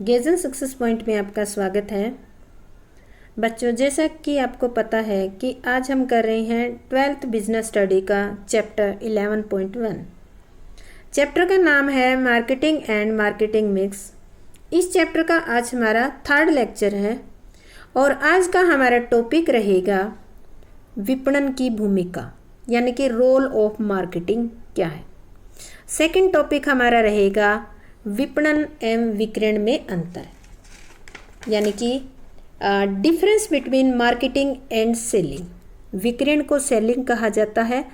गेजन success point में आपका स्वागत है। बच्चों, जैसा कि आपको पता है कि आज हम कर रहे हैं 12th बिजनेस स्टडी का चैप्टर 11.1। चैप्टर का नाम है मार्केटिंग एंड मार्केटिंग मिक्स। इस चैप्टर का आज हमारा 3rd लेक्चर है और आज का हमारा टॉपिक रहेगा विपणन की भूमिका, यानी कि रोल ऑफ मार्केटिंग क्या है। सेकंड टॉपिक हमारा रहेगा विपणन एवं विक्रयण में अंतर, यानी कि difference between marketing and selling. विक्रयण को सेलिंग कहा जाता है।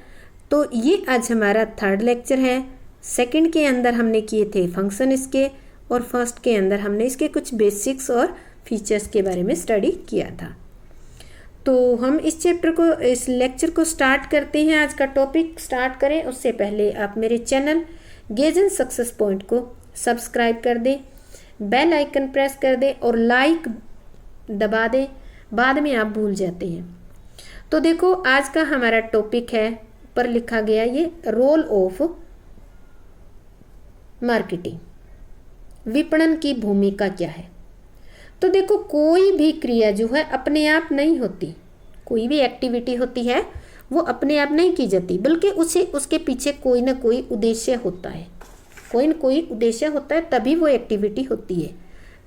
तो ये आज हमारा 3rd लेक्चर है। सेकंड के अंदर हमने किए थे फंक्शन इसके, और फर्स्ट के अंदर हमने इसके कुछ बेसिक्स और फीचर्स के बारे में स्टडी किया था। तो हम इस चैप्टर को, इस लेक्चर को स्टार्ट करते हैं। आज का टॉपिक स्टार्ट करें उससे पहले आप मेरे चैनल गेजन सक्सेस पॉइंट को सब्सक्राइब कर दें, बेल आइकन प्रेस कर दें और लाइक दबा दें, बाद में आप भूल जाते हैं। तो देखो, आज का हमारा टॉपिक है, पर लिखा गया ये रोल ऑफ मार्केटिंग, विपणन की भूमिका क्या है। तो देखो, कोई भी क्रिया जो है अपने आप नहीं होती। कोई भी एक्टिविटी होती है वो अपने आप नहीं की जाती, बल्कि उसके पीछे कोई ना कोई उद्देश्य होता है। कोई न कोई उद्देश्य होता है, तभी वो एक्टिविटी होती है।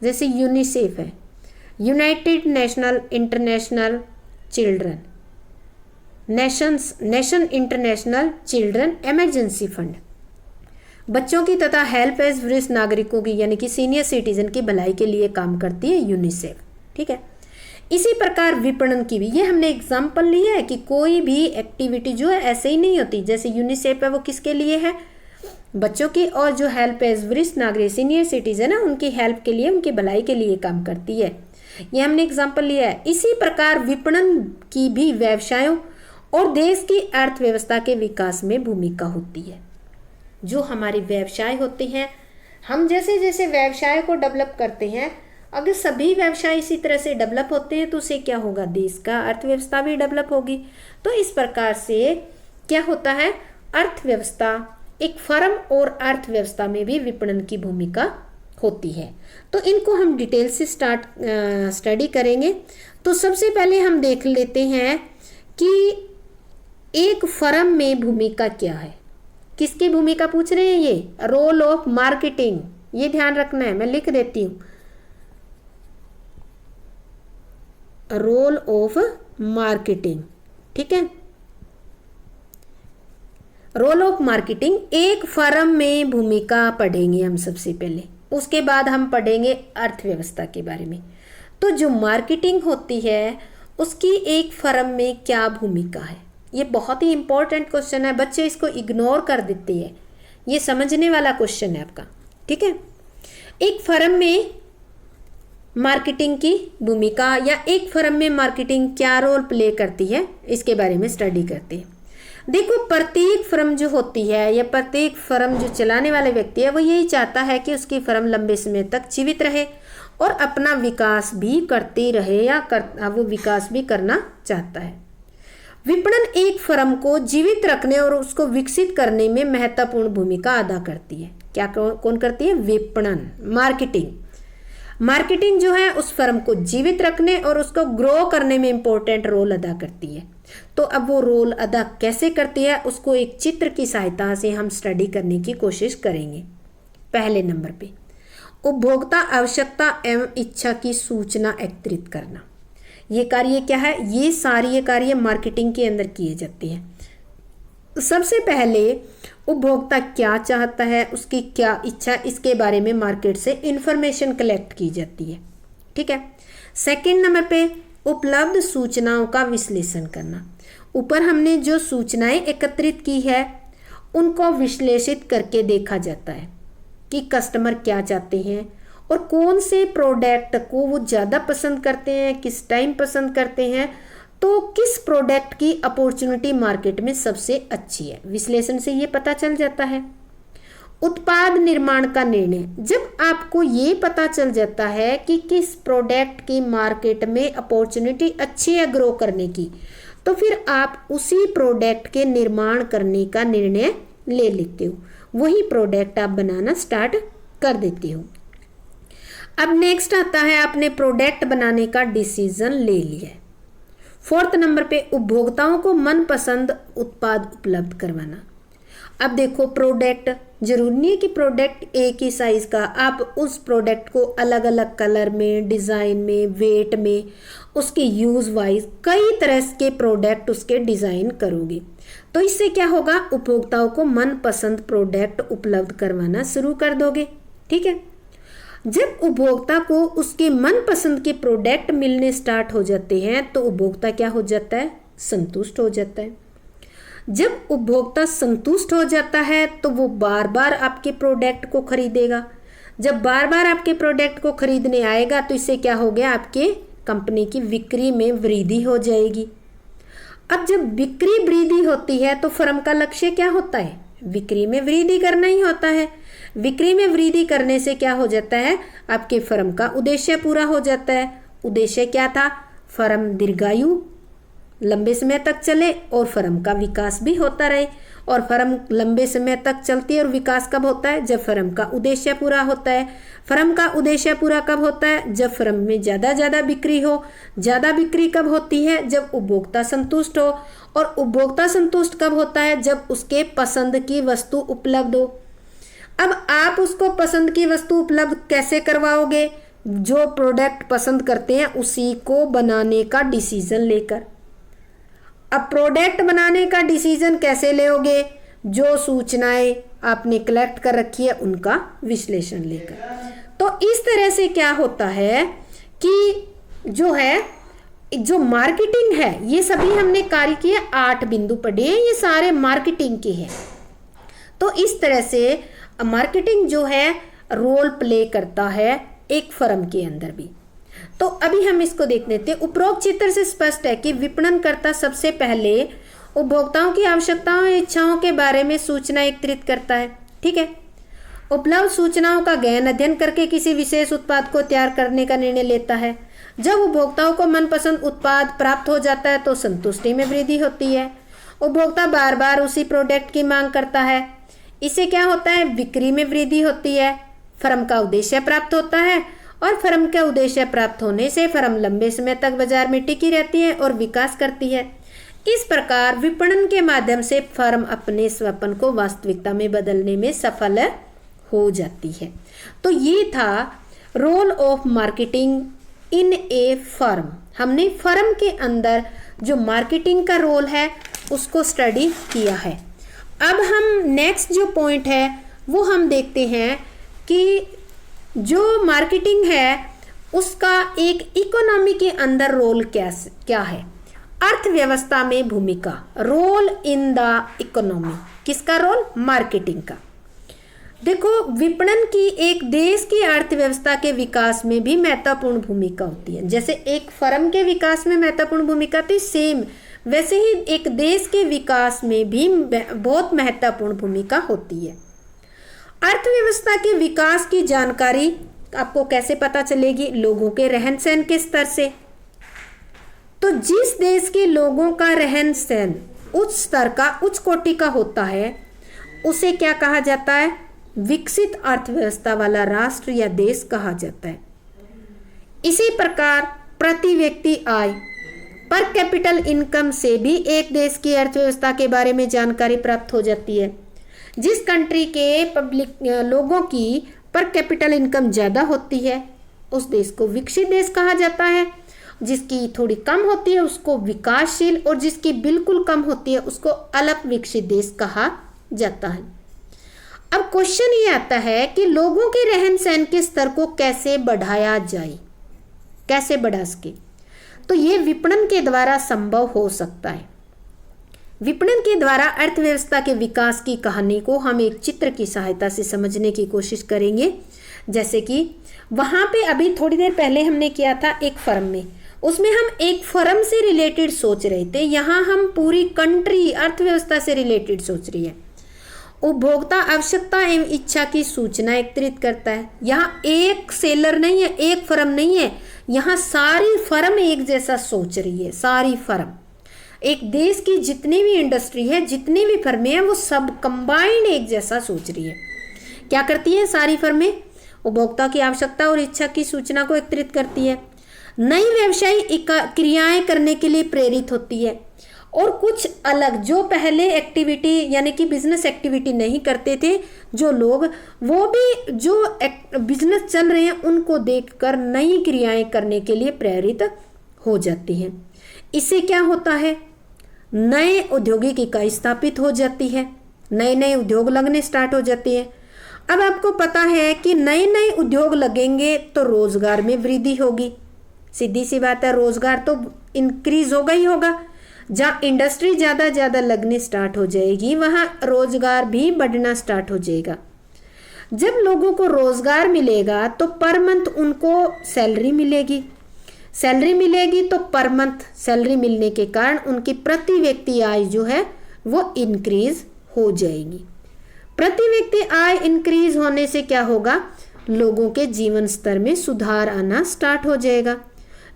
जैसे यूनिसेफ है, United national international children, nation international children emergency fund, बच्चों की तथा हेल्प एज वरिष्ठ नागरिकों की, यानी कि सीनियर सिटीजन की भलाई के लिए काम करती है यूनिसेफ। ठीक है। इसी प्रकार विपणन की भी, ये हमने एग्जाम्पल लिया है कि कोई भी एक्टिविटी जो है ऐसे ही नहीं होती। जैसे यूनिसेफ है, वो किसके लिए है? बच्चों की, और जो हेल्प एज वरिष्ठ नागरिक सीनियर सिटीजन है उनकी हेल्प के लिए, उनकी भलाई के लिए काम करती है। ये हमने एग्जाम्पल लिया है। इसी प्रकार विपणन की भी व्यवसायों और देश की अर्थव्यवस्था के विकास में भूमिका होती है। जो हमारे व्यवसाय होते हैं, हम जैसे जैसे व्यवसाय को डेवलप करते हैं, अगर सभी व्यवसाय इसी तरह से डेवलप होते हैं तो उससे क्या होगा? देश का अर्थव्यवस्था भी डेवलप होगी। तो इस प्रकार से क्या होता है? अर्थव्यवस्था, एक फर्म और अर्थव्यवस्था में भी विपणन की भूमिका होती है। तो इनको हम डिटेल से स्टडी करेंगे। तो सबसे पहले हम देख लेते हैं कि एक फर्म में भूमिका क्या है। किसकी भूमिका पूछ रहे हैं? ये रोल ऑफ मार्केटिंग, ये ध्यान रखना है, मैं लिख देती हूँ। रोल ऑफ मार्केटिंग, ठीक है। रोल ऑफ मार्केटिंग, एक फर्म में भूमिका पढ़ेंगे हम सबसे पहले, उसके बाद हम पढ़ेंगे अर्थव्यवस्था के बारे में। तो जो मार्केटिंग होती है उसकी एक फर्म में क्या भूमिका है, ये बहुत ही इंपॉर्टेंट क्वेश्चन है। बच्चे इसको इग्नोर कर देते हैं, ये समझने वाला क्वेश्चन है आपका। ठीक है। एक फर्म में मार्केटिंग की भूमिका, या एक फर्म में मार्केटिंग क्या रोल प्ले करती है, इसके बारे में स्टडी करते हैं। देखो, प्रत्येक फर्म जो होती है, या प्रत्येक फर्म जो चलाने वाले व्यक्ति है, वो यही चाहता है कि उसकी फर्म लंबे समय तक जीवित रहे और अपना विकास भी करती रहे, या वो विकास भी करना चाहता है। विपणन एक फर्म को जीवित रखने और उसको विकसित करने में महत्वपूर्ण भूमिका अदा करती है। क्या कौन करती है? विपणन, मार्केटिंग जो है उस फर्म को जीवित रखने और उसको ग्रो करने में इंपॉर्टेंट रोल अदा करती है। तो अब वो रोल अदा कैसे करती है, उसको एक चित्र की सहायता से हम स्टडी करने की कोशिश करेंगे। पहले नंबर पे उपभोक्ता आवश्यकता एवं इच्छा की सूचना एकत्रित करना। ये कार्य क्या है? ये सारे कार्य मार्केटिंग के अंदर किए जाते हैं। सबसे पहले उपभोक्ता क्या चाहता है, उसकी क्या इच्छा, इसके बारे में मार्केट से इंफॉर्मेशन कलेक्ट की जाती है। ठीक है। सेकंड नंबर पे उपलब्ध सूचनाओं का विश्लेषण करना। ऊपर हमने जो सूचनाएं एकत्रित की है उनको विश्लेषित करके देखा जाता है कि कस्टमर क्या चाहते हैं और कौन से प्रोडक्ट को वो ज़्यादा पसंद करते हैं, किस टाइम पसंद करते हैं, तो किस प्रोडक्ट की अपॉर्चुनिटी मार्केट में सबसे अच्छी है। विश्लेषण से ये पता चल जाता है। उत्पाद निर्माण का निर्णय, जब आपको ये पता चल जाता है कि किस प्रोडक्ट की मार्केट में अपॉर्चुनिटी अच्छी है ग्रो करने की, तो फिर आप उसी प्रोडक्ट के निर्माण करने का निर्णय ले लेते हो, वही प्रोडक्ट आप बनाना स्टार्ट कर देते हो। अब नेक्स्ट आता है आपने प्रोडक्ट बनाने का डिसीजन ले लिया है। 4th नंबर पे उपभोक्ताओं को मनपसंद उत्पाद उपलब्ध करवाना। अब देखो प्रोडक्ट जरूरी नहीं है कि प्रोडक्ट एक ही साइज का, आप उस प्रोडक्ट को अलग अलग कलर में, डिज़ाइन में, वेट में, उसके यूज़ वाइज कई तरह के प्रोडक्ट उसके डिज़ाइन करोगे। तो इससे क्या होगा, उपभोक्ताओं को मनपसंद प्रोडक्ट उपलब्ध करवाना शुरू कर दोगे। ठीक है, जब उपभोक्ता को उसके मनपसंद के प्रोडक्ट मिलने स्टार्ट हो जाते हैं तो उपभोक्ता क्या हो जाता है, संतुष्ट हो जाता है। जब उपभोक्ता संतुष्ट हो जाता है तो वो बार बार आपके प्रोडक्ट को खरीदेगा। जब बार बार आपके प्रोडक्ट को खरीदने आएगा तो इससे क्या हो गया, आपके कंपनी की बिक्री में वृद्धि हो जाएगी। अब जब बिक्री वृद्धि होती है तो फर्म का लक्ष्य क्या होता है, बिक्री में वृद्धि करना ही होता है। बिक्री में वृद्धि करने से क्या हो जाता है, आपके फर्म का उद्देश्य पूरा हो जाता है। उद्देश्य क्या था, फर्म दीर्घायु लंबे समय तक चले और फर्म का विकास भी होता रहे। और फर्म लंबे समय तक चलती है और विकास कब होता है, जब फर्म का उद्देश्य पूरा होता है। फर्म का उद्देश्य पूरा कब होता है, जब फर्म में ज़्यादा बिक्री हो। ज़्यादा बिक्री कब होती है, जब उपभोक्ता संतुष्ट हो। और उपभोक्ता संतुष्ट कब होता है, जब उसके पसंद की वस्तु उपलब्ध हो। अब आप उसको पसंद की वस्तु उपलब्ध कैसे करवाओगे, जो प्रोडक्ट पसंद करते हैं उसी को बनाने का डिसीजन लेकर। अब प्रोडक्ट बनाने का डिसीजन कैसे लोगे, जो सूचनाएं आपने कलेक्ट कर रखी है उनका विश्लेषण लेकर। तो इस तरह से क्या होता है कि जो मार्केटिंग है, ये सभी हमने कार्य किए, 8 बिंदु पढ़े हैं, ये सारे मार्केटिंग के हैं। तो इस तरह से मार्केटिंग जो है रोल प्ले करता है एक फर्म के अंदर भी। तो अभी हम इसको देख लेते हैं। उपरोक्त चित्र से स्पष्ट है कि विपणनकर्ता सबसे पहले उपभोक्ताओं की आवश्यकताओं और इच्छाओं के बारे में सूचना एकत्रित करता है। ठीक है, उपलब्ध सूचनाओं का गहन अध्ययन करके किसी विशेष उत्पाद को तैयार करने का निर्णय लेता है। जब उपभोक्ताओं को मनपसंद उत्पाद प्राप्त हो जाता है तो संतुष्टि में वृद्धि होती है। उपभोक्ता बार बार उसी प्रोडक्ट की मांग करता है। इससे क्या होता है, बिक्री में वृद्धि होती है, फर्म का उद्देश्य प्राप्त होता है और फर्म का उद्देश्य प्राप्त होने से फर्म लंबे समय तक बाजार में टिकी रहती है और विकास करती है। इस प्रकार विपणन के माध्यम से फर्म अपने स्वप्न को वास्तविकता में बदलने में सफल हो जाती है। तो ये था role of marketing in a firm. हमने फर्म के अंदर जो मार्केटिंग का रोल है उसको स्टडी किया है। अब हम नेक्स्ट जो पॉइंट है वो हम देखते हैं कि जो मार्केटिंग है उसका एक इकोनॉमी के अंदर रोल क्या है, अर्थव्यवस्था में भूमिका, रोल इन द इकोनॉमी। किसका रोल, मार्केटिंग का। देखो विपणन की एक देश की अर्थव्यवस्था के विकास में भी महत्वपूर्ण भूमिका होती है। जैसे एक फर्म के विकास में महत्वपूर्ण भूमिका थी, सेम वैसे ही एक देश के विकास में भी बहुत महत्वपूर्ण भूमिका होती है। अर्थव्यवस्था के विकास की जानकारी आपको कैसे पता चलेगी, लोगों के रहन सहन के स्तर से। तो जिस देश के लोगों का रहन सहन उच्च स्तर का, उच्च कोटि का होता है, उसे क्या कहा जाता है, विकसित अर्थव्यवस्था वाला राष्ट्र या देश कहा जाता है। इसी प्रकार प्रति व्यक्ति आय, पर कैपिटल इनकम से भी एक देश की अर्थव्यवस्था के बारे में जानकारी प्राप्त हो जाती है। जिस कंट्री के पब्लिक लोगों की पर कैपिटल इनकम ज़्यादा होती है उस देश को विकसित देश कहा जाता है। जिसकी थोड़ी कम होती है उसको विकासशील, और जिसकी बिल्कुल कम होती है उसको अल्प विकसित देश कहा जाता है। अब क्वेश्चन ये आता है कि लोगों के रहन सहन के स्तर को कैसे बढ़ाया जाए, कैसे बढ़ा सके। तो ये विपणन के द्वारा संभव हो सकता है। विपणन के द्वारा अर्थव्यवस्था के विकास की कहानी को हम एक चित्र की सहायता से समझने की कोशिश करेंगे। जैसे कि वहाँ पे अभी थोड़ी देर पहले हमने किया था एक फर्म में, उसमें हम एक फर्म से रिलेटेड सोच रहे थे। यहाँ हम पूरी कंट्री अर्थव्यवस्था से रिलेटेड सोच रही है। उपभोक्ता आवश्यकता एवं इच्छा की सूचना एकत्रित करता है। यहाँ एक सेलर नहीं है, एक फर्म नहीं है, यहाँ सारी फर्म एक जैसा सोच रही है। सारी फर्म, एक देश की जितनी भी इंडस्ट्री है, जितनी भी फर्में हैं, वो सब कंबाइंड एक जैसा सोच रही है। क्या करती है सारी फर्में, उपभोक्ता की आवश्यकता और इच्छा की सूचना को एकत्रित करती है, नई व्यवसायिक क्रियाएं करने के लिए प्रेरित होती है, और कुछ अलग जो पहले एक्टिविटी यानी कि बिजनेस एक्टिविटी नहीं करते थे जो लोग, वो भी जो बिजनेस चल रहे हैं उनको देखकर नई क्रियाएं करने के लिए प्रेरित हो जाती हैं। इससे क्या होता है, नए औद्योगिक इकाई स्थापित हो जाती है, नए नए उद्योग लगने स्टार्ट हो जाती है। अब आपको पता है कि नए नए उद्योग लगेंगे तो रोजगार में वृद्धि होगी, सीधी सी बात है, रोजगार तो इंक्रीज होगा ही होगा। जहाँ इंडस्ट्री ज़्यादा लगने स्टार्ट हो जाएगी वहाँ रोजगार भी बढ़ना स्टार्ट हो जाएगा। जब लोगों को रोजगार मिलेगा तो पर मंथ उनको सैलरी मिलेगी, सैलरी मिलेगी तो पर मंथ सैलरी मिलने के कारण उनकी प्रति व्यक्ति आय जो है वो इंक्रीज हो जाएगी। प्रति व्यक्ति आय इंक्रीज होने से क्या होगा, लोगों के जीवन स्तर में सुधार आना स्टार्ट हो जाएगा,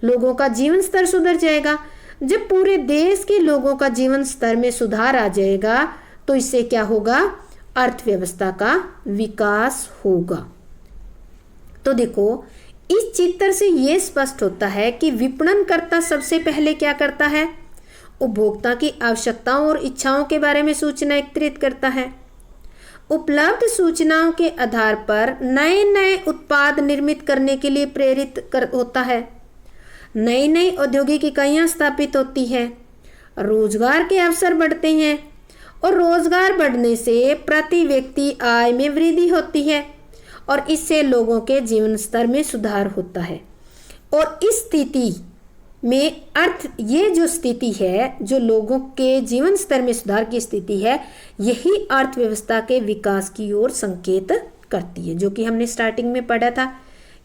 लोगों का जीवन स्तर सुधर जाएगा। जब पूरे देश के लोगों का जीवन स्तर में सुधार आ जाएगा तो इससे क्या होगा, अर्थव्यवस्था का विकास होगा। तो देखो इस चित्र से यह स्पष्ट होता है कि विपणनकर्ता सबसे पहले क्या करता है, उपभोक्ता की आवश्यकताओं और इच्छाओं के बारे में सूचना एकत्रित करता है, उपलब्ध सूचनाओं के आधार पर नए नए उत्पाद निर्मित करने के लिए प्रेरित होता है, नई नई औद्योगिक इकाइयां स्थापित होती हैं, रोजगार के अवसर बढ़ते हैं, और रोजगार बढ़ने से प्रति व्यक्ति आय में वृद्धि होती है, और इससे लोगों के जीवन स्तर में सुधार होता है। और इस स्थिति में ये जो स्थिति है, जो लोगों के जीवन स्तर में सुधार की स्थिति है, यही अर्थव्यवस्था के विकास की ओर संकेत करती है, जो कि हमने स्टार्टिंग में पढ़ा था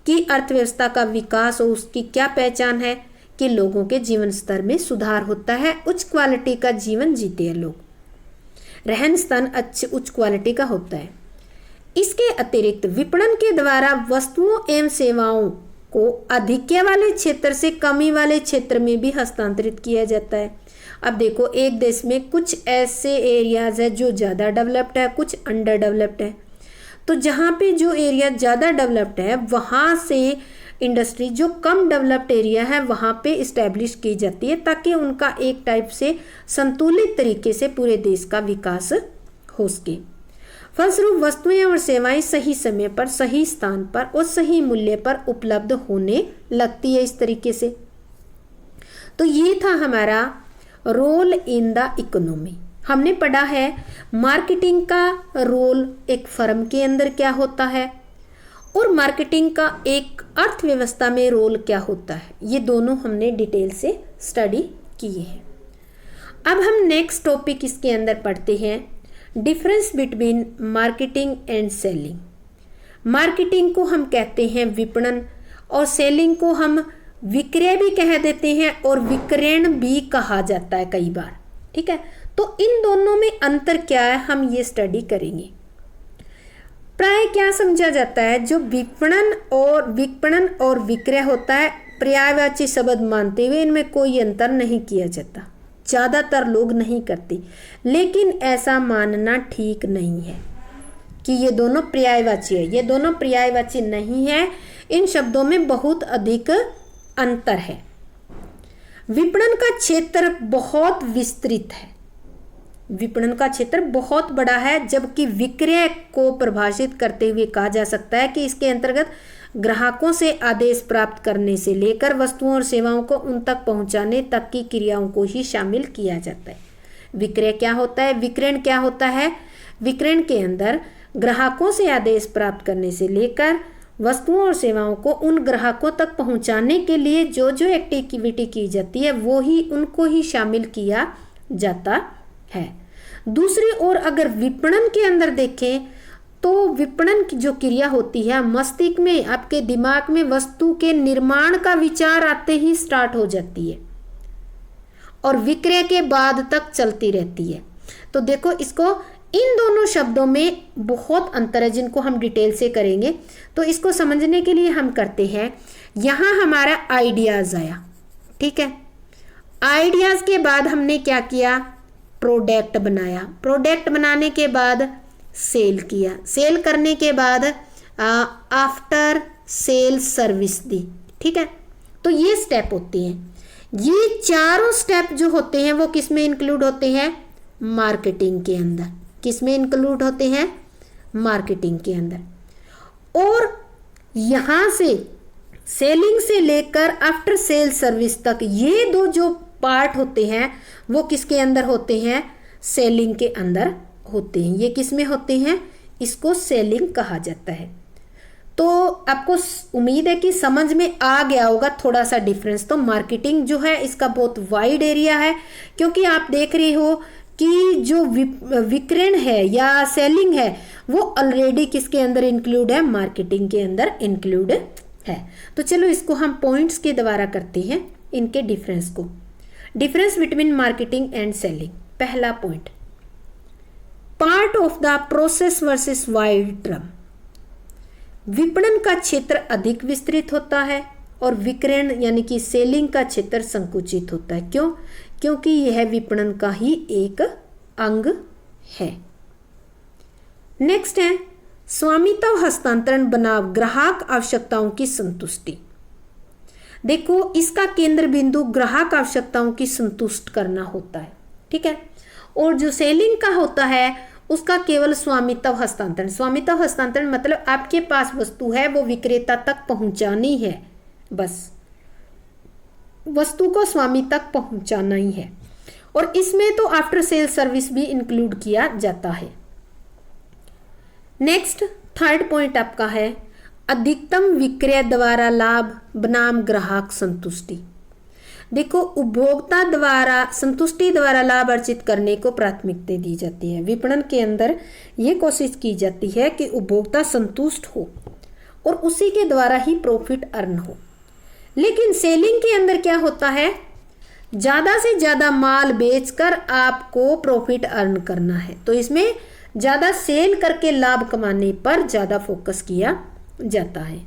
कि अर्थव्यवस्था का विकास और उसकी क्या पहचान है कि लोगों के जीवन स्तर में सुधार होता है, उच्च क्वालिटी का जीवन जीते हैं लोग, रहन सहन अच्छे उच्च क्वालिटी का होता है। इसके अतिरिक्त विपणन के द्वारा वस्तुओं एवं सेवाओं को अधिक्य वाले क्षेत्र से कमी वाले क्षेत्र में भी हस्तांतरित किया जाता है। अब देखो एक देश में कुछ ऐसे एरियाज है जो ज़्यादा डेवलप्ड है, कुछ अंडर डेवलप्ड है। तो जहाँ पे जो एरिया ज़्यादा डेवलप्ड है वहाँ से इंडस्ट्री जो कम डेवलप्ड एरिया है वहाँ पे इस्टेब्लिश की जाती है, ताकि उनका एक टाइप से संतुलित तरीके से पूरे देश का विकास हो सके। फलस्वरूप वस्तुएं और सेवाएं सही समय पर, सही स्थान पर और सही मूल्य पर उपलब्ध होने लगती है इस तरीके से। तो ये था हमारा रोल इन द इकोनॉमी। हमने पढ़ा है मार्केटिंग का रोल एक फर्म के अंदर क्या होता है और मार्केटिंग का एक अर्थव्यवस्था में रोल क्या होता है, ये दोनों हमने डिटेल से स्टडी किए हैं। अब हम नेक्स्ट टॉपिक इसके अंदर पढ़ते हैं, difference between marketing and selling. Marketing को हम कहते हैं विपणन और सेलिंग को हम विक्रय भी कह देते हैं और विक्रयण भी कहा जाता है कई बार, ठीक है। तो इन दोनों में अंतर क्या है हम ये स्टडी करेंगे। प्राय क्या समझा जाता है, जो विपणन और विक्रय होता है पर्यायवाची शब्द मानते हुए इनमें कोई अंतर नहीं किया जाता, ज़्यादातर लोग नहीं करते, लेकिन ऐसा मानना ठीक नहीं है कि ये दोनों पर्यायवाची है। ये दोनों पर्यायवाची नहीं है, इन शब्दों में बहुत अधिक अंतर है। विपणन का क्षेत्र बहुत विस्तृत है, विपणन का क्षेत्र बहुत बड़ा है, जबकि विक्रय को परिभाषित करते हुए कहा जा सकता है कि इसके अंतर्गत ग्राहकों से आदेश प्राप्त करने से लेकर वस्तुओं और सेवाओं को उन तक पहुंचाने तक की क्रियाओं को ही शामिल किया जाता है। विक्रय क्या होता है, विक्रयण क्या होता है, विक्रयण के अंदर ग्राहकों से आदेश प्राप्त करने से लेकर वस्तुओं और सेवाओं को उन ग्राहकों तक पहुंचाने के लिए जो जो एक्टिविटी की जाती है वो ही उनको ही शामिल किया जाता है। दूसरी ओर अगर विपणन के अंदर देखें तो विपणन की जो क्रिया होती है मस्तिष्क में, आपके दिमाग में वस्तु के निर्माण का विचार आते ही स्टार्ट हो जाती है और विक्रय के बाद तक चलती रहती है। तो देखो इसको, इन दोनों शब्दों में बहुत अंतर है जिनको हम डिटेल से करेंगे। तो इसको समझने के लिए हम करते हैं, यहाँ हमारा आइडियाज आया, ठीक है। आइडियाज के बाद हमने क्या किया, प्रोडक्ट बनाया, प्रोडक्ट बनाने के बाद सेल किया, सेल करने के बाद आफ्टर सेल सर्विस दी। ठीक है, तो ये स्टेप होते हैं। ये चारों स्टेप जो होते हैं वो किस में इंक्लूड होते हैं? मार्केटिंग के अंदर। किस में इंक्लूड होते हैं? मार्केटिंग के अंदर। और यहाँ से सेलिंग से लेकर आफ्टर सेल सर्विस तक ये दो जो पार्ट होते हैं वो किसके अंदर होते हैं? सेलिंग के अंदर होते हैं। ये किस में होते हैं? इसको सेलिंग कहा जाता है। तो आपको उम्मीद है कि समझ में आ गया होगा थोड़ा सा डिफरेंस। तो मार्केटिंग जो है इसका बहुत वाइड एरिया है, क्योंकि आप देख रहे हो कि जो विक्रय है या सेलिंग है वो ऑलरेडी किसके अंदर इंक्लूड है? मार्केटिंग के अंदर इंक्लूड है। तो चलो इसको हम पॉइंट्स के द्वारा करते हैं इनके डिफरेंस को। Difference between marketing and selling. पहला point, part of the process versus wide term. विपणन का क्षेत्र अधिक विस्तृत होता है और विक्रय यानी कि सेलिंग का क्षेत्र संकुचित होता है। क्यों? क्योंकि यह विपणन का ही एक अंग है। नेक्स्ट है स्वामित्व हस्तांतरण बनाम ग्राहक आवश्यकताओं की संतुष्टि। देखो, इसका केंद्र बिंदु ग्राहक आवश्यकताओं की संतुष्ट करना होता है। ठीक है, और जो सेलिंग का होता है उसका केवल स्वामित्व हस्तांतरण। स्वामित्व हस्तांतरण मतलब आपके पास वस्तु है वो विक्रेता तक पहुंचानी है, बस वस्तु को स्वामी तक पहुंचाना ही है। और इसमें तो आफ्टर सेल सर्विस भी इंक्लूड किया जाता है। नेक्स्ट थर्ड पॉइंट आपका है अधिकतम विक्रय द्वारा लाभ बनाम ग्राहक संतुष्टि। देखो, उपभोक्ता द्वारा संतुष्टि द्वारा लाभ अर्जित करने को प्राथमिकता दी जाती है। विपणन के अंदर ये कोशिश की जाती है कि उपभोक्ता संतुष्ट हो और उसी के द्वारा ही प्रॉफिट अर्न हो। लेकिन सेलिंग के अंदर क्या होता है? ज़्यादा से ज़्यादा माल बेचकर आपको प्रॉफिट अर्न करना है। तो इसमें ज़्यादा सेल करके लाभ कमाने पर ज़्यादा फोकस किया जाता है।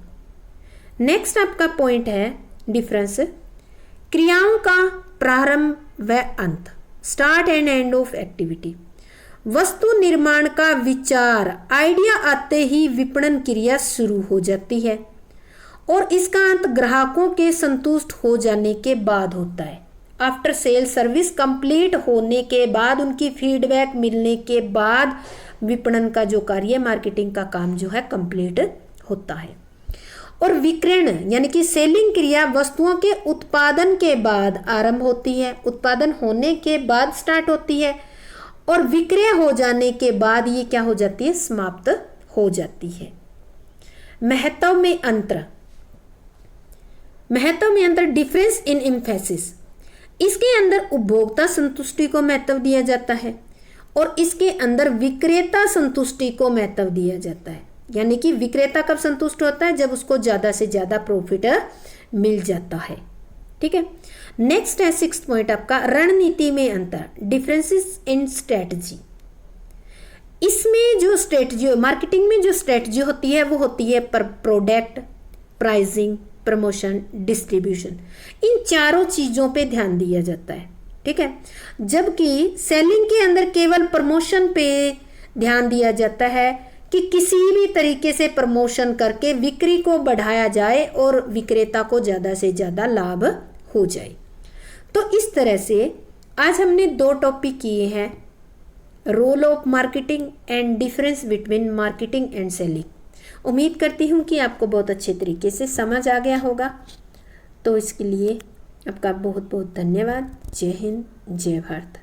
नेक्स्ट आपका पॉइंट है डिफरेंस क्रियाओं का प्रारंभ व अंत, start and end of activity. वस्तु निर्माण का विचार आइडिया आते ही विपणन क्रिया शुरू हो जाती है और इसका अंत ग्राहकों के संतुष्ट हो जाने के बाद होता है। आफ्टर सेल सर्विस कंप्लीट होने के बाद, उनकी फीडबैक मिलने के बाद विपणन का जो कार्य, मार्केटिंग का काम जो है कंप्लीट होता है। और विक्रय यानी कि सेलिंग क्रिया वस्तुओं के उत्पादन के बाद आरंभ होती है, उत्पादन होने के बाद स्टार्ट होती है और विक्रय हो जाने के बाद ये क्या हो जाती है? समाप्त हो जाती है। महत्व में अंतर, डिफरेंस इन एम्फेसिस। इसके अंदर उपभोक्ता संतुष्टि को महत्व दिया जाता है और इसके अंदर विक्रेता संतुष्टि को महत्व दिया जाता है। यानी कि विक्रेता कब संतुष्ट होता है? जब उसको ज़्यादा से ज़्यादा प्रॉफिट मिल जाता है। ठीक है, नेक्स्ट है सिक्स्थ पॉइंट आपका रणनीति में अंतर, डिफरेंसेस इन स्ट्रेटजी। इसमें जो स्ट्रेटजी, मार्केटिंग में जो स्ट्रेटजी होती है वो होती है पर प्रोडक्ट, प्राइसिंग, प्रमोशन, डिस्ट्रीब्यूशन। इन चारों चीज़ों पे ध्यान दिया जाता है। ठीक है, जबकि सेलिंग के अंदर केवल प्रमोशन पे ध्यान दिया जाता है कि किसी भी तरीके से प्रमोशन करके बिक्री को बढ़ाया जाए और विक्रेता को ज़्यादा से ज़्यादा लाभ हो जाए। तो इस तरह से आज हमने 2 टॉपिक किए हैं, role of marketing and difference between marketing and selling. उम्मीद करती हूँ कि आपको बहुत अच्छे तरीके से समझ आ गया होगा। तो इसके लिए आपका बहुत बहुत धन्यवाद। जय हिंद, जय भारत।